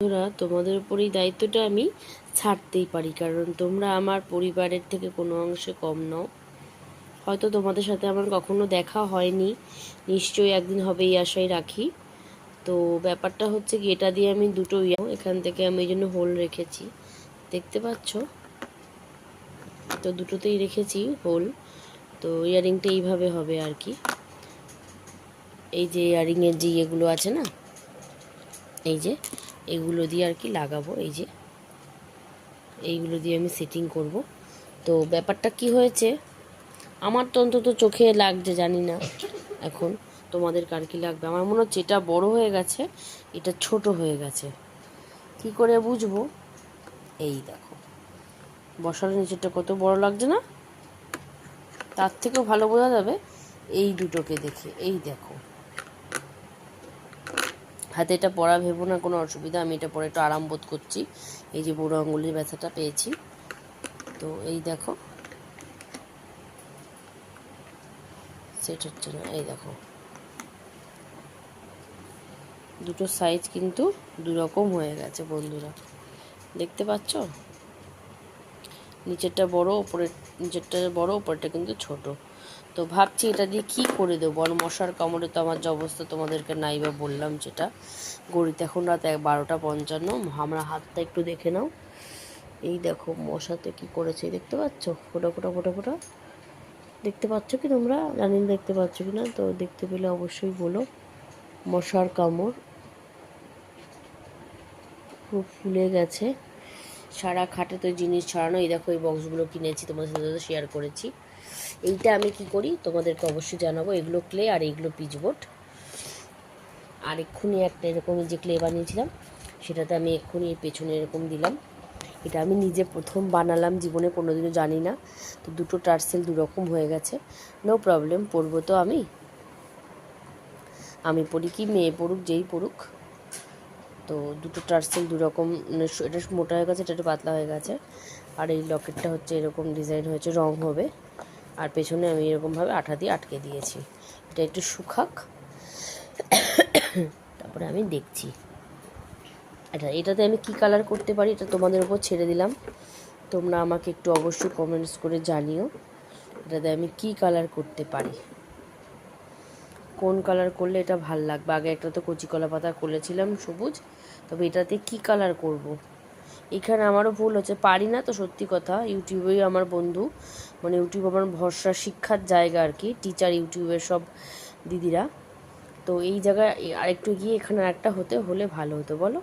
বন্ধুরা, তোমাদের উপর এই দায়িত্বটা আমি ছাড়তেই পারি, কারণ তোমরা আমার পরিবারের থেকে কোনো অংশে কম নও। হয়তো তোমাদের সাথে আমার কখনো দেখা হয়নি, নিশ্চয়ই একদিন হবে এই আশাই রাখি। তো ব্যাপারটা হচ্ছে কি, এটা দিয়ে আমি দুটো এখান থেকে আমি এই জন্য হোল রেখেছি, দেখতে পাচ্ছ তো, দুটোতেই রেখেছি হোল। তো ইয়ারিংটা এইভাবে হবে আর কি, এই যে ইয়ারিংয়ের যে ইয়েগুলো আছে না, এই যে এগুলো দিয়ে আর কি লাগাবো, এই যে এইগুলো দিয়ে আমি সেটিং করব। তো ব্যাপারটা কি হয়েছে, আমার তো অন্তত চোখে লাগছে, জানি না এখন তোমাদের কার কি লাগবে। আমার মনে হচ্ছে এটা বড় হয়ে গেছে, এটা ছোট হয়ে গেছে, কি করে বুঝবো? এই দেখো বসালে নিচেরটা কত বড় লাগছে না, তার থেকেও ভালো বোঝা যাবে এই দুটোকে দেখে। এই দেখো, হাতে এটা পরা ভেবো না কোনো অসুবিধা, আমি এটা পরে একটু আরাম বোধ করছি। এই যে বুড়ো আঙুলের ব্যথাটা পেয়েছি, তো এই দেখো সেট হচ্ছে না। এই দেখো দুটো সাইজ কিন্তু দুরকম হয়ে গেছে বন্ধুরা, দেখতে পাচ্ছ? নিচেরটা বড়, নিচেরটা বড়, উপরেরটা কিন্তু ছোট। তো ভাবছি এটা দিয়ে কি করে দেবো, আর মশার কামড়ে তো আমার যে অবস্থা তোমাদেরকে নাই বা বললাম, যেটা গড়িতে এখন রাত 12:55। আমরা হাতটা একটু দেখে নাও, এই দেখো মশাতে কি করেছে, দেখতে পাচ্ছ? ফোটা ফোটা ফোটা ফোটা, দেখতে পাচ্ছ কি তোমরা? জানি না দেখতে পাচ্ছ কি না, তো দেখতে পেলে অবশ্যই বলো। মশার কামড় খুব ফুলে গেছে, সারা খাটে তো জিনিস ছড়ানো। এই দেখো এই বক্সগুলো কিনেছি, তোমাদের সাথে তো শেয়ার করেছি। এইটা আমি কি করি তোমাদেরকে অবশ্যই জানাবো। এগুলো ক্লে আর এইগুলো পিচবোর্ড। আর এক্ষুনি একটা এরকম যে ক্লে বানিয়েছিলাম, সেটাতে আমি এক্ষুনি এই পেছনে এরকম দিলাম। এটা আমি নিজে প্রথম বানালাম, জীবনে কোনোদিনও জানি না। তো দুটো টার্সেল দুরকম হয়ে গেছে, নো প্রবলেম, পরবো তো আমি পড়ি কি মেয়ে পড়ুক, যেই পড়ুক। তো দুটো টার্সেল দুরকম, এটা মোটা হয়ে গেছে, এটা একটু পাতলা হয়ে গেছে। আর এই লকেটটা হচ্ছে এরকম ডিজাইন হয়েছে, রং হবে। আর পেছনে আমি এরকমভাবে আঠা দিয়ে আটকে দিয়েছি। এটা একটু শুকাক, তারপরে আমি দেখছি এটাতে আমি কি কালার করতে পারি, এটা তোমাদের উপর ছেড়ে দিলাম। তোমরা আমাকে একটু অবশ্যই কমেন্টস করে জানিও এটাতে আমি কি কালার করতে পারি, কোন কালার করলে এটা ভাল লাগবে। আগে একটা তো কচি কলা পাতা করেছিলাম সবুজ, তবে এটাতে কি কালার করব। এখানে আমারও ভুল হচ্ছে, পারি না তো সত্যি কথা। ইউটিউবেই আমার বন্ধু, মানে ইউটিউব আমার ভরসা, শিক্ষার জায়গা আর কি, টিচার ইউটিউবের সব দিদিরা। তো এই জায়গায় আরেকটু গিয়ে এখানে আরেকটা হলে ভালো হতো, বলো?